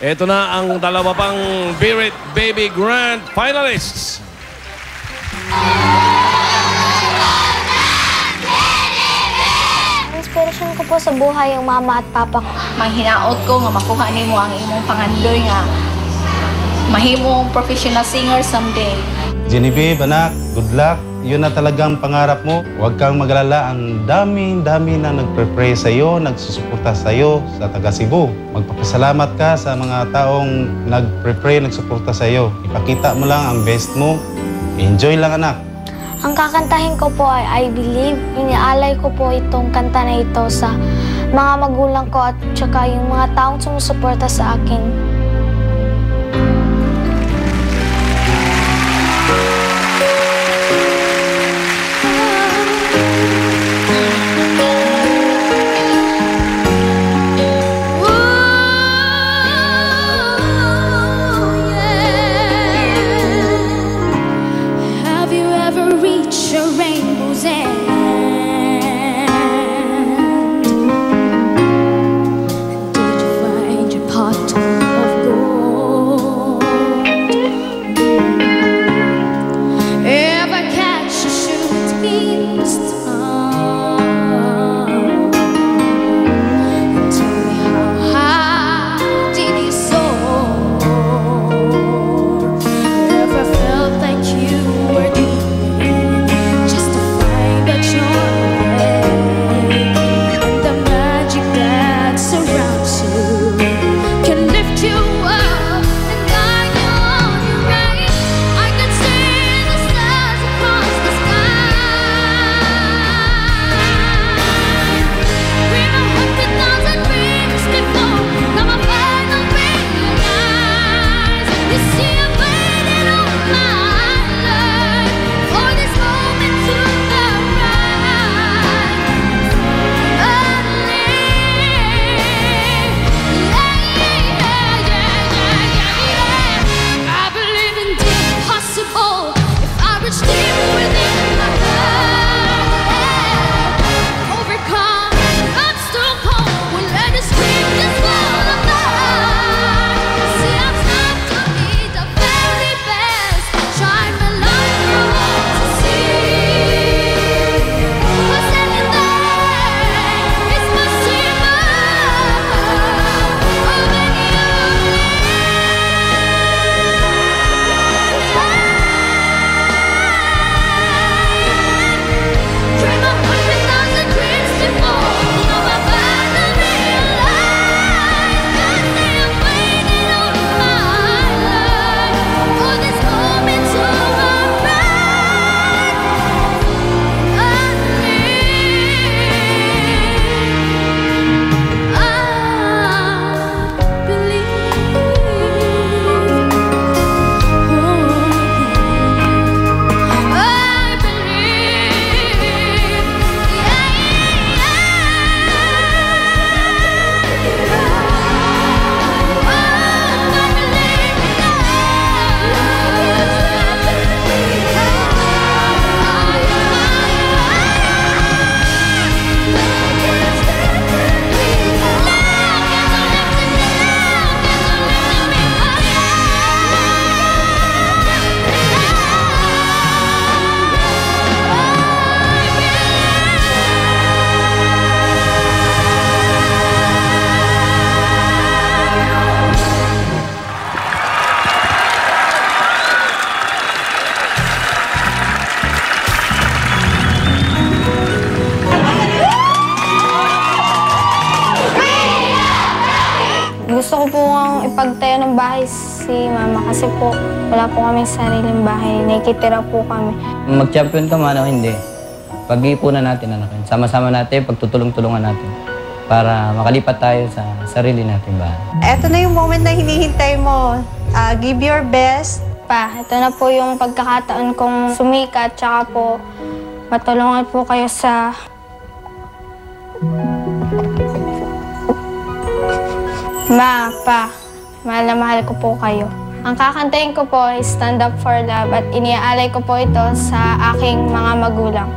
Ito na ang dalawa pang Birit Baby Grand Finalists. Inspiration ko po sa buhay yung mama at papa ko. Manghinaot ko nga makuha nimo ang imong pangandoy nga mahimong professional singer someday. Genevieve, anak, good luck. Yun na talagang pangarap mo. Huwag kang mag-alala. Ang dami na nagpre-pray sa'yo, nagsusuporta sa'yo sa taga Cebu. Magpapasalamat ka sa mga taong nagpre-pray, nagsuporta sa'yo. Ipakita mo lang ang best mo. Enjoy lang, anak. Ang kakantahin ko po ay I Believe. Iniaalay ko po itong kanta na ito sa mga magulang ko at saka yung mga taong sumusuporta sa akin. Gusto ko po ang ipagtayo ng bahay si mama kasi po wala po kaming sariling bahay. Nakikitira po kami. Mag-champion ka man o hindi, pag-iipunan natin, sama-sama natin, pagtutulong-tulungan natin para makalipat tayo sa sarili nating bahay. Eto na yung moment na hinihintay mo. Give your best. Ito na po yung pagkakataon kong sumikat tsaka po matulungan po kayo sa mahal na mahal ko po kayo. Ang kakantayin ko po ay Stand Up for Love at iniaalay ko po ito sa aking mga magulang.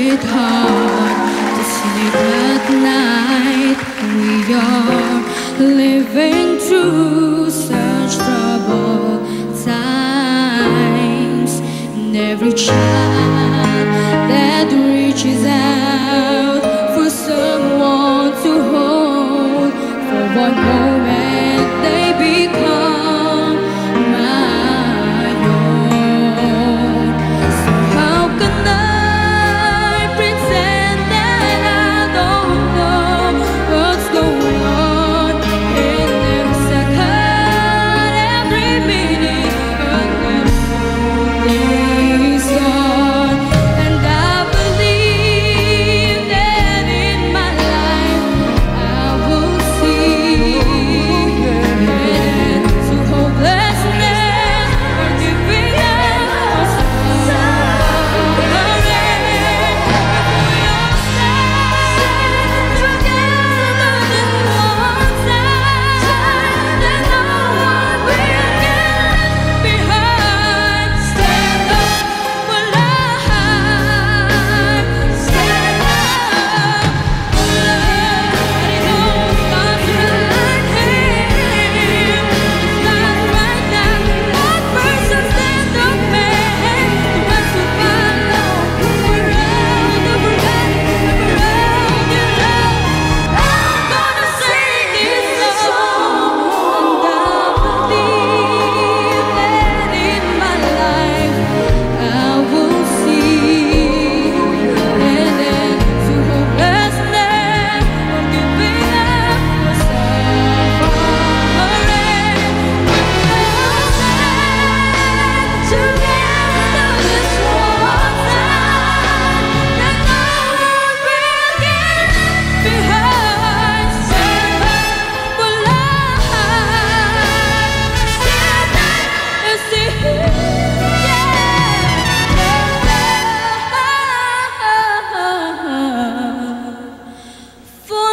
it hard to sleep at night. We are living through such troubled times, and every child that reaches out for someone to hold, for one moment they become my own. So how can I pretend that I don't know what's going on in every second, every minute, and every day is gone? And I believe that in my life I will see an end to hopelessness or giving up or suffering. If we all stand together in one side, then no one will get behind. Stand up for life. Stand up for love. It all starts right here. Start right now. One person stand up, man. The rest will follow. Around the world, around your love. I'm gonna sing this song, and I believe that in my life I will see an end to hopelessness or giving up or suffering. We all stand together this one time, that no one will get behind. Stand up for life. Stand up and see, for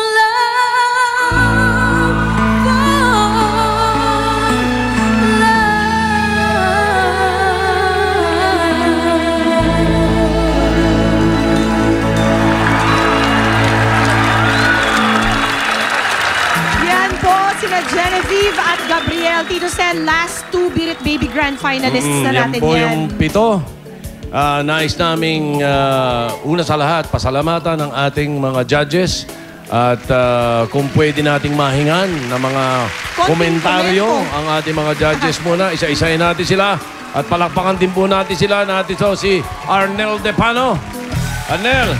Yan po, sina Genevieve at Gabriel. Tito Sen, last two Beat It Baby Grand finalists na Yan natin po yan. yung 7. Nais naming una sa lahat, pasalamatan ng ating mga judges at kung pwede nating mahingan ng mga Konting komentaryo komento. ang ating mga judges muna. Isa-isahin natin sila at palakpakan din po natin sila. Natin so si Arnel Depano. Arnel,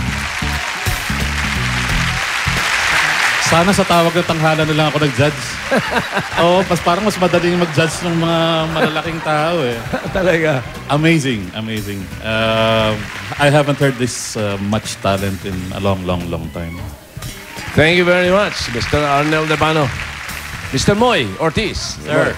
Sana sa tawag ng tanghala na lang ako nag-judge. Oo, parang mas madaling mag-judge ng mga malalaking tao eh. talaga. Amazing, amazing. I haven't heard this much talent in a long, long, long time. Thank you very much, Mr. Arnel Depano. Mr. Moy Ortiz. Sir,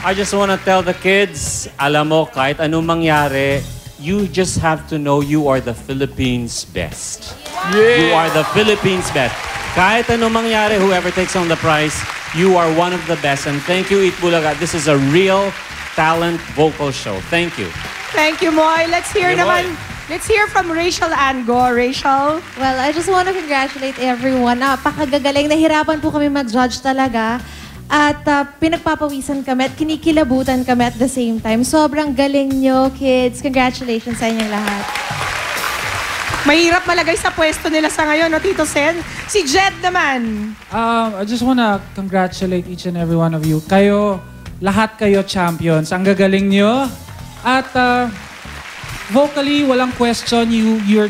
I just want to tell the kids, alam mo, kahit anong mangyari, you just have to know you are the Philippines' best. You are the Philippines' best. Kahit anong mangyari, whoever takes on the prize, you are one of the best. And thank you, Itbulaga. This is a real talent vocal show. Thank you. Thank you, Moy. Let's hear Thank you, naman. Let's hear from Rachel Ango. Rachel? Well, I just want to congratulate everyone. Napakagagaling. Nahirapan po kami mag-judge talaga. At pinagpapawisan kami at kinikilabutan kami at the same time. Sobrang galing nyo, kids. Congratulations sa inyong lahat. Mahirap malagay sa pwesto nila sa ngayon, no, Tito Sen? Si Jed naman. I just wanna congratulate each and every one of you. Lahat kayo champions. Ang gagaling nyo. At vocally, walang question, you're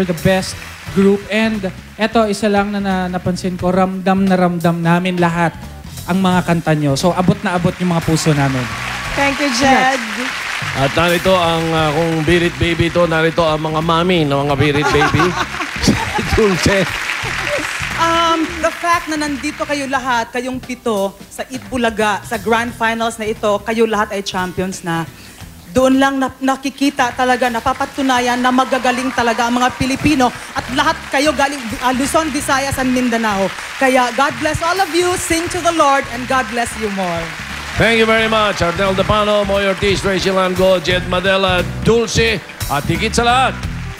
the best group. And eto, isa lang na napansin ko, ramdam namin lahat ang mga kanta nyo. So, abot na abot yung mga puso namin. Thank you, Jed. At narito ang, kung Beat It Baby ito, narito ang mga mami ng mga Beat It Baby. Dulce. The fact na nandito kayo lahat, kayong 7 sa Itbulaga, sa Grand Finals na ito, kayo lahat ay champions na. Doon lang nakikita talaga, napapatunayan na magagaling talaga ang mga Pilipino at lahat kayo galing Luzon, Visayas, and Mindanao. Kaya God bless all of you, sing to the Lord, and God bless you more. Thank you very much, Arnel Depano, Moy Ortiz, Rachel Ango, Jed Madela, Dulce, at higit sa lahat,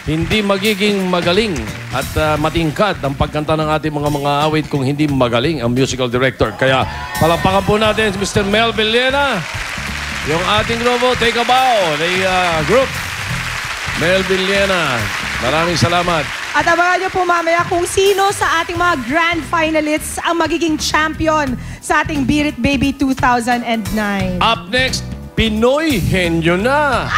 hindi magiging magaling at matingkad ang pagkanta ng ating mga awit kung hindi magaling ang musical director. Kaya palakpakan po natin si Mr. Mel Villena, yung ating grupo, Take a Bow, the group. Mel Villena, maraming salamat. At abangan niyo po mamaya kung sino sa ating mga grand finalists ang magiging champion sa ating Beat It Baby 2009. Up next, Pinoy Henyo na!